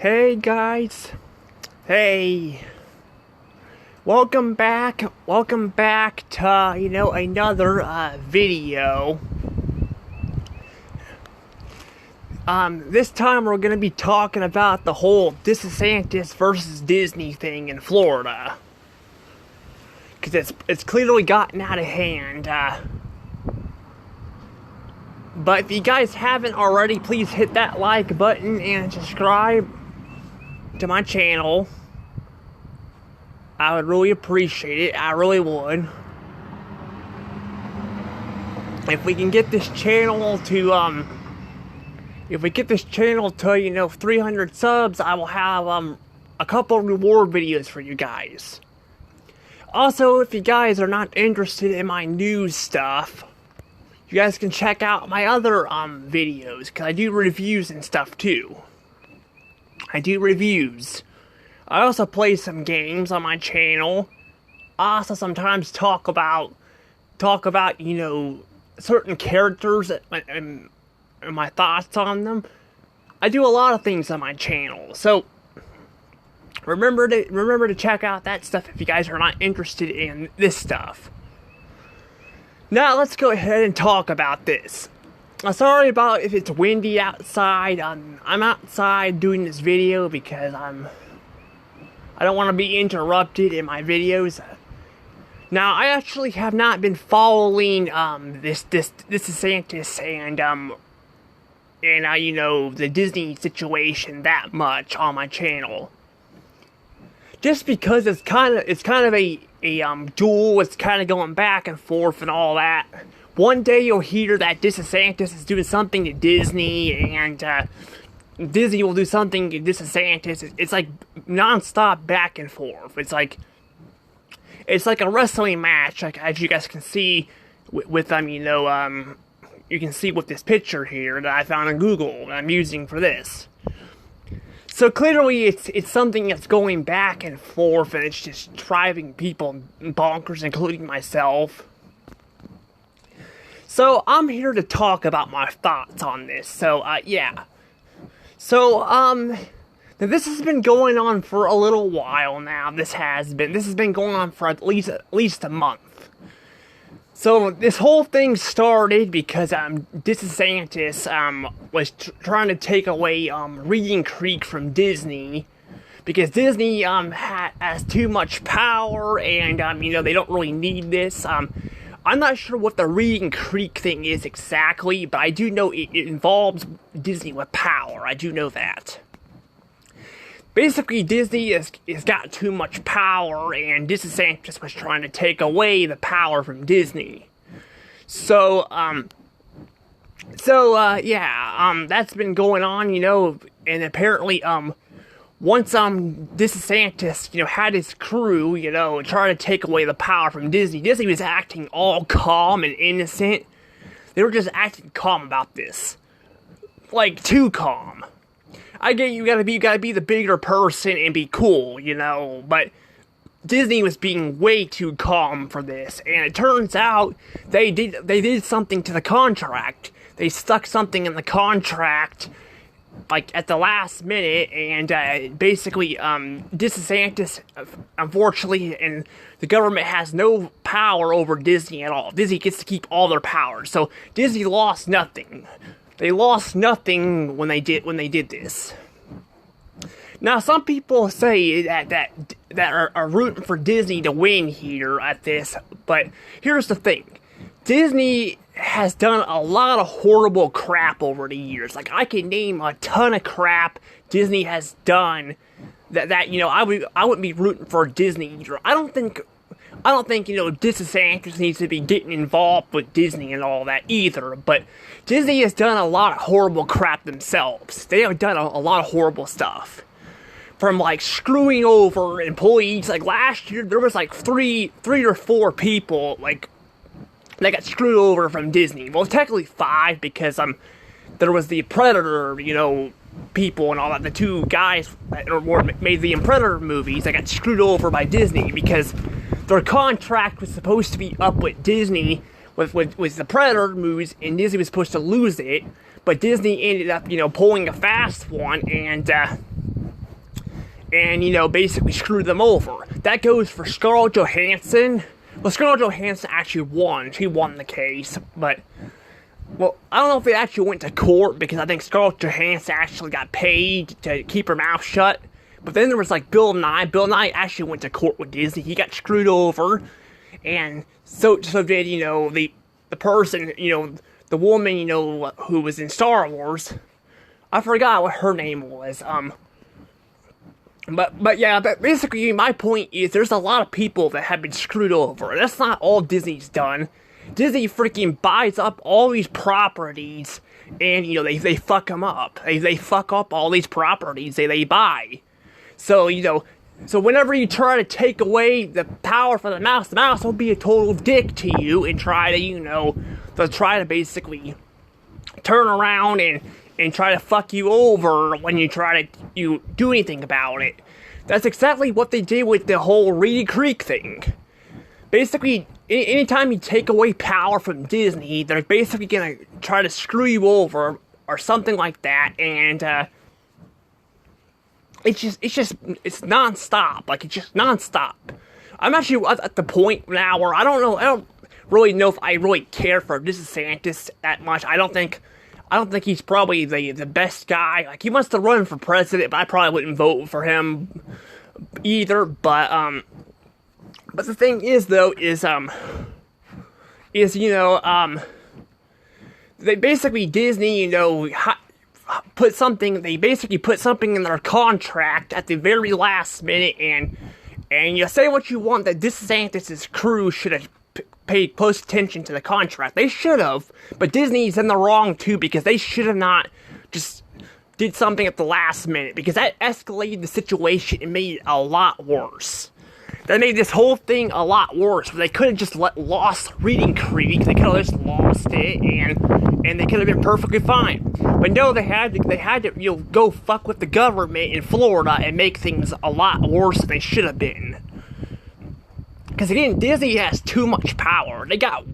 Hey guys, hey, welcome back to, another video. This time we're gonna be talking about the whole DeSantis versus Disney thing in Florida. Because it's clearly gotten out of hand, but if you guys haven't already, please hit that like button and subscribe to my channel. I would really appreciate it. I really would. If we can get this channel to 300 subs, I will have a couple reward videos for you guys. Also, if you guys are not interested in my news stuff, you guys can check out my other videos, because I do reviews and stuff too. I do reviews. I also play some games on my channel. I also sometimes talk about certain characters and my thoughts on them. I do a lot of things on my channel, so remember to check out that stuff if you guys are not interested in this stuff. Now let's go ahead and talk about this. Sorry about if it's windy outside. I'm outside doing this video because I don't want to be interrupted in my videos. Now I actually have not been following this DeSantis and the Disney situation that much on my channel. Just because it's kind of a duel. It's kind of going back and forth and all that. One day you'll hear that DeSantis is doing something to Disney, and Disney will do something to DeSantis. It's like non-stop back and forth. It's like a wrestling match, like as you guys can see with you can see with this picture here that I found on Google that I'm using for this. So clearly it's something that's going back and forth, and it's just driving people bonkers, including myself. So I'm here to talk about my thoughts on this. So yeah. So now this has been going on for a little while now. This has been going on for at least a month. So this whole thing started because DeSantis was trying to take away Reading Creek from Disney, because Disney has too much power, and they don't really need this. I'm not sure what the Reading Creek thing is exactly, but I do know it involves Disney with power. I do know that. Basically, Disney has got too much power, and DeSantis was trying to take away the power from Disney. So that's been going on, and apparently, once DeSantis, had his crew, try to take away the power from Disney. Disney was acting all calm and innocent. They were just acting calm about this, like too calm. I get you gotta be the bigger person and be cool, but Disney was being way too calm for this, and it turns out they did something to the contract. They stuck something in the contract, like at the last minute, and basically DeSantis, unfortunately, and the government has no power over Disney at all. Disney gets to keep all their power, so Disney lost nothing. They lost nothing when they did this. Now, some people say that are rooting for Disney to win here at this, but here's the thing: Disney has done a lot of horrible crap over the years. Like, I can name a ton of crap Disney has done that I wouldn't be rooting for Disney either. I don't think DeSantis needs to be getting involved with Disney and all that either, but Disney has done a lot of horrible crap themselves. They have done a lot of horrible stuff. From, like, screwing over employees. Like, last year, there was, like, three or four people, like, that got screwed over from Disney. Well, technically 5, because, there was the Predator, people and all that. The 2 guys that made the Predator movies that got screwed over by Disney, because their contract was supposed to be up with Disney, with the Predator movies, and Disney was supposed to lose it, but Disney ended up, pulling a fast one, and and, you know, basically screwed them over. That goes for Scarlett Johansson. Well, Scarlett Johansson actually won. She won the case, but, well, I don't know if it actually went to court, because I think Scarlett Johansson actually got paid to keep her mouth shut. But then there was, like, Bill Nye. Bill Nye actually went to court with Disney. He got screwed over, and so did, you know, the person, you know, the woman, you know, who was in Star Wars. I forgot what her name was, But yeah, basically my point is there's a lot of people that have been screwed over. That's not all Disney's done. Disney freaking buys up all these properties, and, you know, they fuck them up. They fuck up all these properties they buy. So, you know, so whenever you try to take away the power from the mouse will be a total dick to you and try to, you know, basically turn around and try to fuck you over when you try to do anything about it. That's exactly what they did with the whole Reedy Creek thing. Basically, anytime you take away power from Disney, they're basically gonna try to screw you over or something like that, and it's nonstop. Like, it's just nonstop. I'm actually at the point now where I don't really know if I really care for DeSantis that much. I don't think he's probably the best guy. Like, he wants to run for president, but I probably wouldn't vote for him either. But the thing is, though, they basically, Disney, you know, put something in their contract at the very last minute, and you say what you want, that DeSantis' crew should have paid close attention to the contract. They should have, but Disney's in the wrong too, because they should have not just did something at the last minute, because that escalated the situation and made it a lot worse. That made this whole thing a lot worse. They could have just lost Reedy Creek. They could have just lost it, and they could have been perfectly fine. But no, they had to, you know, go fuck with the government in Florida and make things a lot worse than they should have been. Because again, Disney has too much power. They got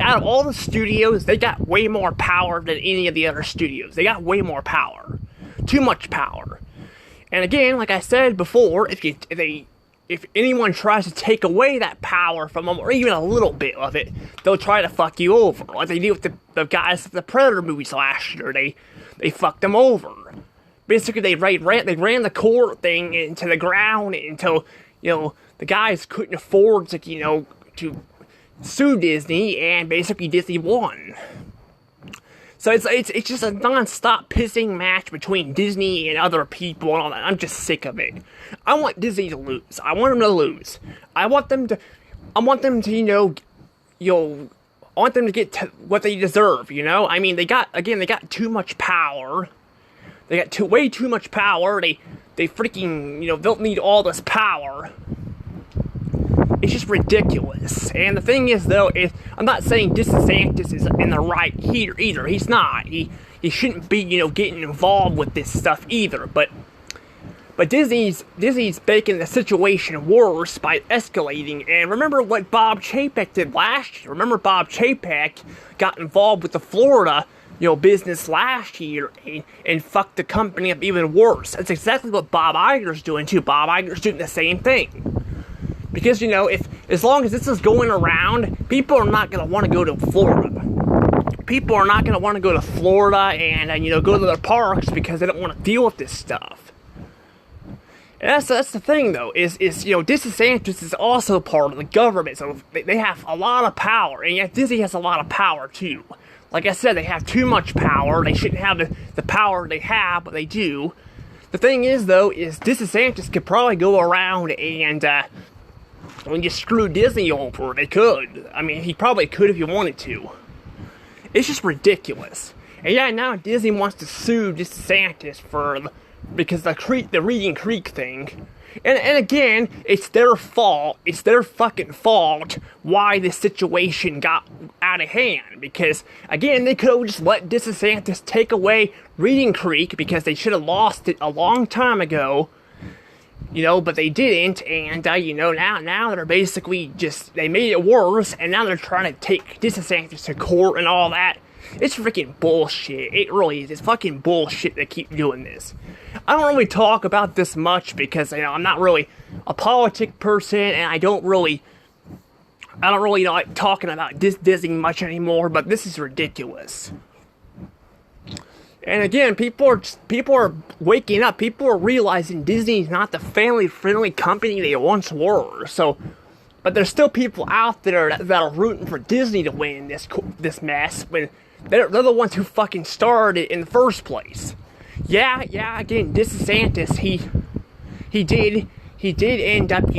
out of all the studios, they got way more power than any of the other studios. They got way more power. Too much power. And again, like I said before, if anyone tries to take away that power from them, or even a little bit of it, they'll try to fuck you over. Like they did with the guys at the Predator movies last year. They fucked them over. Basically, they ran the court thing into the ground until, you know, the guys couldn't afford to, you know, to sue Disney, and basically Disney won. So it's just a non-stop pissing match between Disney and other people and all that. I'm just sick of it. I want Disney to lose. I want them to lose. I want them to, I want them to get to what they deserve, you know? I mean, they got too much power. They got way too much power. They freaking, you know, don't need all this power. It's just ridiculous. And the thing is, though, I'm not saying DeSantis is in the right here either. He's not. He shouldn't be, you know, getting involved with this stuff either. But Disney's making the situation worse by escalating. And remember what Bob Chapek did last year. Remember Bob Chapek got involved with the Florida, you know, business last year and fucked the company up even worse. That's exactly what Bob Iger's doing too. Bob Iger's doing the same thing. Because, you know, as long as this is going around, people are not going to want to go to Florida. People are not going to want to go to Florida and you know, go to their parks because they don't want to deal with this stuff. And that's the thing, though, is you know, DeSantis is also part of the government, so they have a lot of power, and yet Disney has a lot of power, too. Like I said, they have too much power. They shouldn't have the power they have, but they do. The thing is, though, is DeSantis could probably go around and just screw Disney over. They could. I mean, he probably could if he wanted to. It's just ridiculous. And yeah, now Disney wants to sue DeSantis because the Reedy Creek thing. And again, it's their fault. It's their fucking fault why this situation got out of hand. Because, again, they could have just let DeSantis take away Reedy Creek because they should have lost it a long time ago. You know, but they didn't, and, you know, now they're basically they made it worse, and now they're trying to take DeSantis to court and all that. It's freaking bullshit. It really is. It's fucking bullshit they keep doing this. I don't really talk about this much because, I'm not really a politic person, and I don't really like talking about Disney much anymore, but this is ridiculous. And again, people are waking up. People are realizing Disney's not the family-friendly company they once were. So, but there's still people out there that are rooting for Disney to win this mess when they're the ones who fucking started it in the first place. Yeah. Again, DeSantis, he did end up,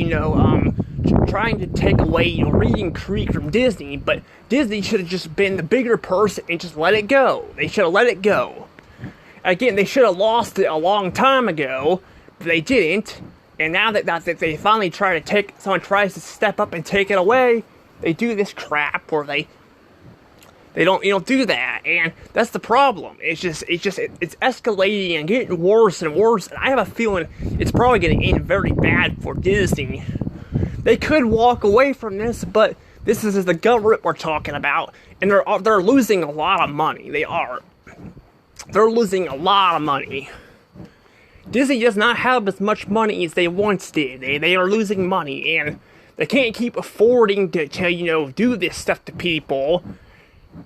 trying to take away, Reading Creek from Disney, but Disney should have just been the bigger person and just let it go. They should have let it go. Again, they should have lost it a long time ago, but they didn't. And now that they finally someone tries to step up and take it away, they do this crap where they don't do that, and that's the problem. It's escalating and getting worse and worse, and I have a feeling it's probably going to end very bad for Disney. They could walk away from this, but this is the government we're talking about, and they're losing a lot of money. They are. They're losing a lot of money. Disney does not have as much money as they once did. They are losing money, and they can't keep affording to do this stuff to people.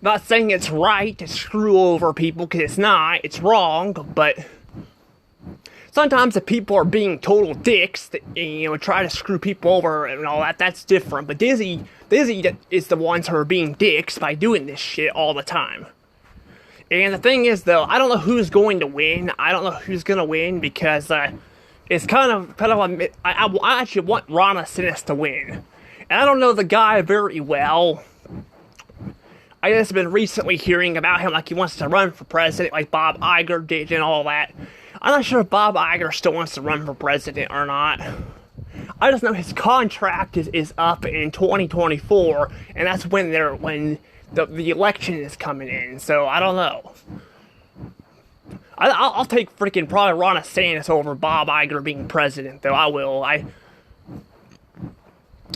Not saying it's right to screw over people, because it's not. It's wrong, but sometimes if people are being total dicks, try to screw people over and all that, that's different. But Disney is the ones who are being dicks by doing this shit all the time. And the thing is, though, I don't know who's going to win. I don't know who's going to win because it's I actually want Ron DeSantis to win. And I don't know the guy very well. I just been recently hearing about him like he wants to run for president like Bob Iger did and all that. I'm not sure if Bob Iger still wants to run for president or not. I just know his contract is up in 2024, and that's when the election is coming in, so I don't know. I'll take freaking probably Ron DeSantis over Bob Iger being president, though. I will.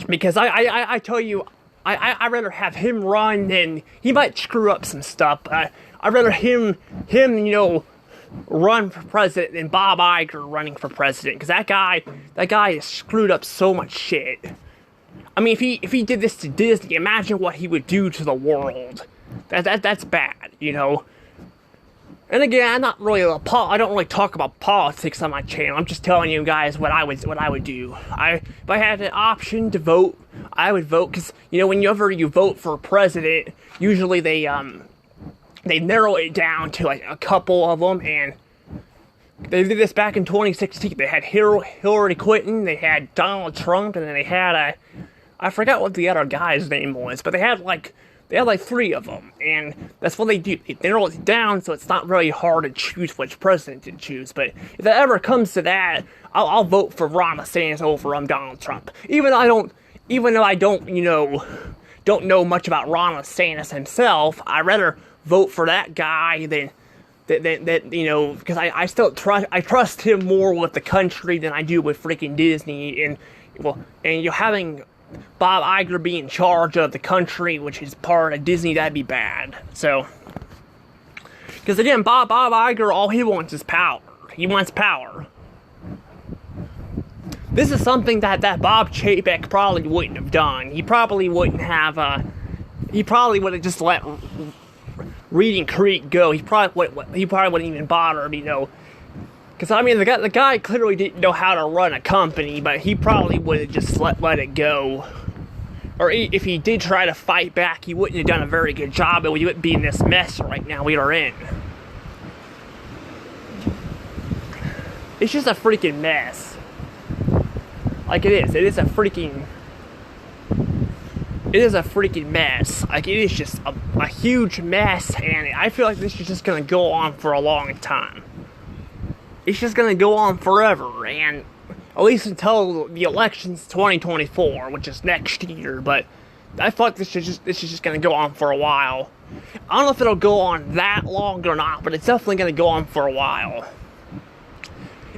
Because I tell you, I'd rather have him run than he might screw up some stuff. I'd rather him run for president than Bob Iger running for president, because that guy has screwed up so much shit. I mean, if he did this to Disney, imagine what he would do to the world. That's bad, And again, I don't really talk about politics on my channel. I'm just telling you guys what I would do. If I had an option to vote, I would vote, because whenever you vote for a president, usually they narrow it down to like a couple of them, and they did this back in 2016. They had Hillary Clinton, they had Donald Trump, and then they had I forgot what the other guy's name was, but they had like three of them, and that's what they do. They narrow it down so it's not really hard to choose which president to choose. But if that ever comes to that, I'll vote for Ron DeSantis over Donald Trump. Even though I don't know much about Ron DeSantis himself, I'd rather vote for that guy than because I still trust him more with the country than I do with freaking Disney, and having Bob Iger be in charge of the country, which is part of Disney, that'd be bad. So, because again, Bob Iger, all he wants is power. He wants power. This is something that Bob Chapek probably wouldn't have done. He probably wouldn't have. He probably would have just let Reading Creek go. He probably wouldn't even bother, Because, the guy clearly didn't know how to run a company, but he probably would have just let it go. Or if he did try to fight back, he wouldn't have done a very good job, and we wouldn't be in this mess right now we are in. It's just a freaking mess. Like it is. It is a freaking mess. Like, it is just a huge mess, and I feel like this is just going to go on for a long time. It's just going to go on forever, and at least until the election's 2024, which is next year, but I feel like this is just going to go on for a while. I don't know if it'll go on that long or not, but it's definitely going to go on for a while.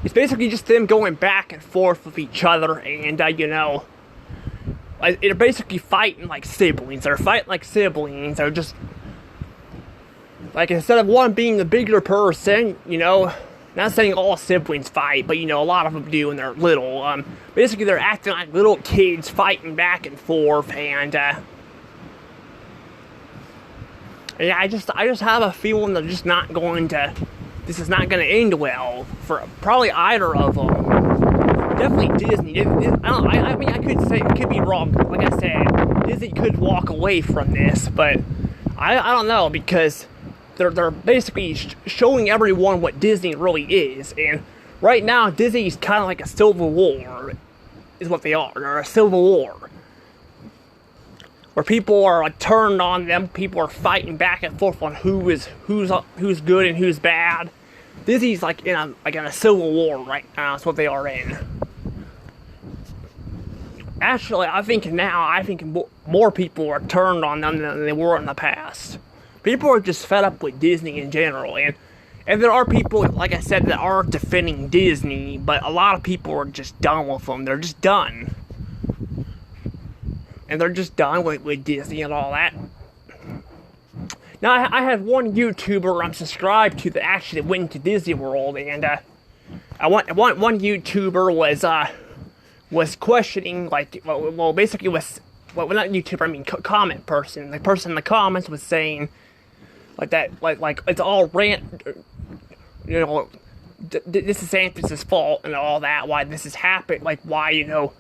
It's basically just them going back and forth with each other, and, they're basically fighting like siblings. They're fighting like siblings. They're just like, instead of one being the bigger person, not saying all siblings fight, but, a lot of them do when they're little. Basically, they're acting like little kids fighting back and forth, and, yeah, I just have a feeling this is not going to end well for probably either of them. Definitely Disney. I mean, I could be wrong. Like I said, Disney could walk away from this, but I don't know, because they're basically showing everyone what Disney really is, and right now Disney's kind of like a civil war, is what they are. They're a civil war where people are like turned on them. People are fighting back and forth on who's good and who's bad. Disney's like in a civil war right now. That's what they are in. Actually, I think more people are turned on them than they were in the past. People are just fed up with Disney in general, and there are people, like I said, that are defending Disney, but a lot of people are just done with them. They're just done. And they're just done with Disney and all that. Now, I had one YouTuber I'm subscribed to that actually went to Disney World, and one YouTuber was questioning, like, basically was, not YouTuber, I mean comment person. The person in the comments was saying, like that, like it's all rant, this is DeSantis' fault and all that, why this has happened, like why,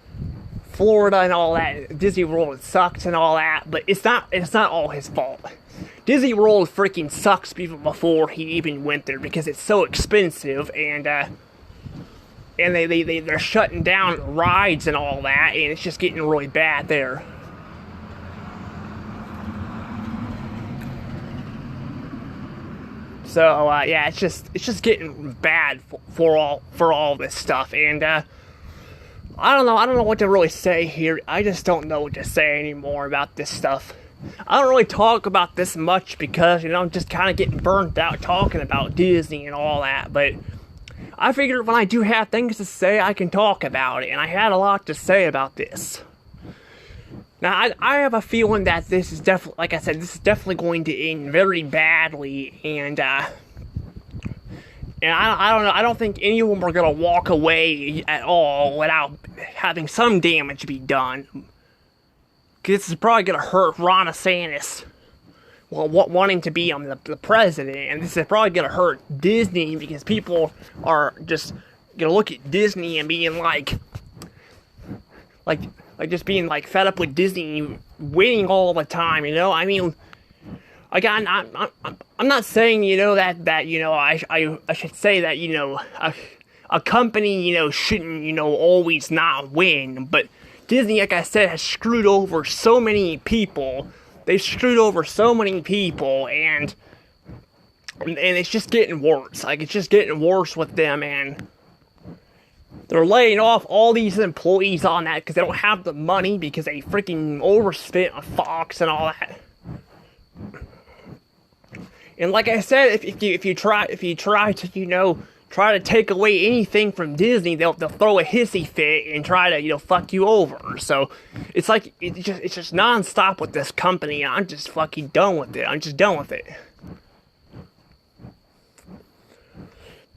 Florida and all that, Disney World sucks and all that, but it's not all his fault. Disney World freaking sucks even before he even went there, because it's so expensive, and they're shutting down rides and all that, and it's just getting really bad there. So yeah, it's just getting bad for all this stuff, and I don't know what to really say here. I just don't know what to say anymore about this stuff. I don't really talk about this much because, I'm just kind of getting burnt out talking about Disney and all that, but I figured when I do have things to say, I can talk about it, and I had a lot to say about this. Now, I have a feeling that this is definitely, like I said, this is definitely going to end very badly, and I don't know, I don't think any of them are going to walk away at all without having some damage be done. Because this is probably going to hurt Ron DeSantis, wanting to be the president, and this is probably going to hurt Disney, because people are just going to look at Disney and being like just being like fed up with Disney winning all the time, I mean, again, I'm not saying, that I should say that, a company, shouldn't, always not win, but Disney, like I said, has screwed over so many people. They've screwed over so many people, and it's just getting worse. Like, it's just getting worse with them, and they're laying off all these employees on that because they don't have the money, because they freaking overspent on Fox and all that. And like I said, if you try to try to take away anything from Disney, they'll throw a hissy fit and try to fuck you over. So it's like it's just nonstop with this company. I'm just fucking done with it. I'm just done with it.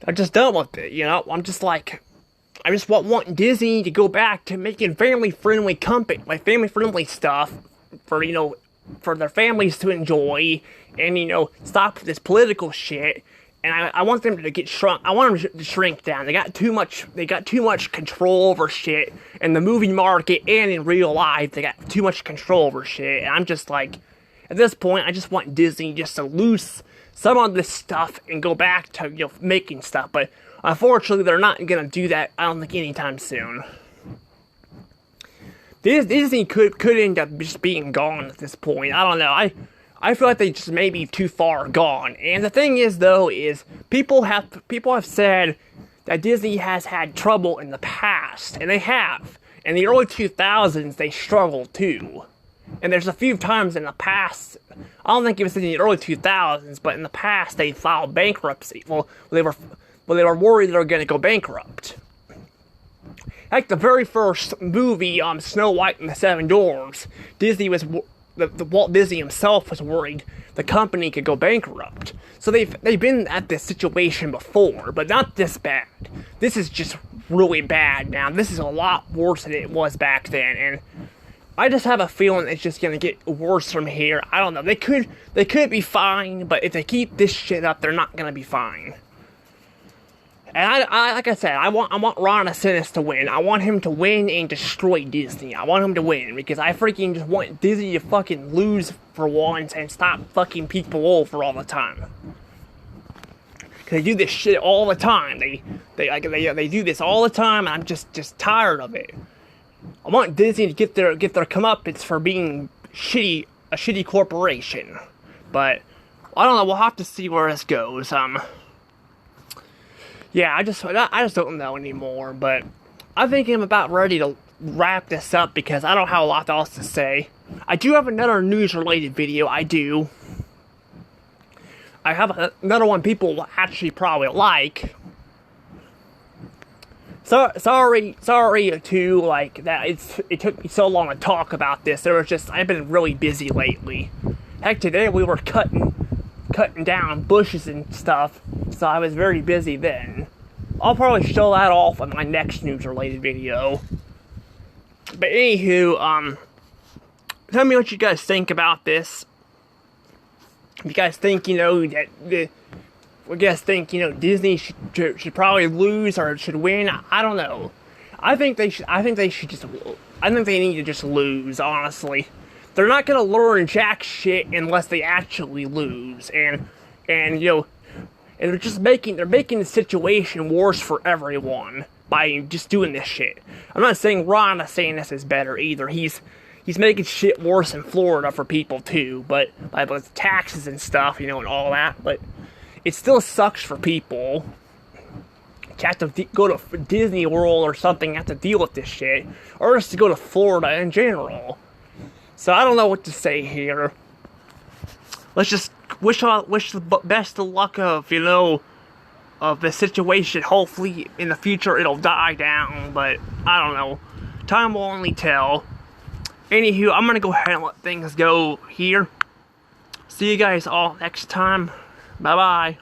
I'm just done with it. I'm just like, I just want Disney to go back to making family-friendly family-friendly stuff for their families to enjoy, and stop this political shit. And I want them to get shrunk. I want them to shrink down. They got too much control over shit in the movie market and in real life. They got too much control over shit. And I'm just like, at this point, I just want Disney just to lose some of this stuff and go back to making stuff. But unfortunately, they're not gonna do that. I don't think anytime soon. Disney could end up just being gone at this point. I don't know. I feel like they just may be too far gone. And the thing is, though, is people have said that Disney has had trouble in the past, and they have. In the early 2000s, they struggled too. And there's a few times in the past, I don't think it was in the early 2000s, but in the past they filed bankruptcy. Well, they were worried they were going to go bankrupt. Like the very first movie, Snow White and the Seven Dwarfs, Disney was the Walt Disney himself was worried the company could go bankrupt. So they've been at this situation before, but not this bad. This is just really bad now. This is a lot worse than it was back then, and I just have a feeling it's just gonna get worse from here. I don't know. They could be fine, but if they keep this shit up, they're not gonna be fine. And I like I said, I want Ron DeSantis to win. I want him to win and destroy Disney. I want him to win because I freaking just want Disney to fucking lose for once and stop fucking people over all the time. Cause they do this shit all the time. They do this all the time, and I'm just tired of it. I want Disney to get their comeuppance for being a shitty corporation. But I don't know. We'll have to see where this goes. Yeah, I just don't know anymore, but I think I'm about ready to wrap this up because I don't have a lot else to say. I do have another news-related video, I do. I have another one people will actually probably like. So, sorry to, like, that it took me so long to talk about this. I've been really busy lately. Heck, today we were cutting down bushes and stuff, so I was very busy then. I'll probably show that off in my next news-related video. But anywho, tell me what you guys think about this. If you guys think, Disney should probably lose or should win, I don't know. I think they need to just lose, honestly. They're not gonna learn jack shit unless they actually lose, and they're just making the situation worse for everyone by just doing this shit. I'm not saying Ron DeSantis is better either. He's making shit worse in Florida for people too, but with taxes and stuff, and all that. But it still sucks for people to have to go to Disney World or something, have to deal with this shit, or just to go to Florida in general. So I don't know what to say here. Let's just wish the best of luck of the situation. Hopefully in the future it'll die down, but I don't know. Time will only tell. Anywho, I'm gonna go ahead and let things go here. See you guys all next time. Bye bye.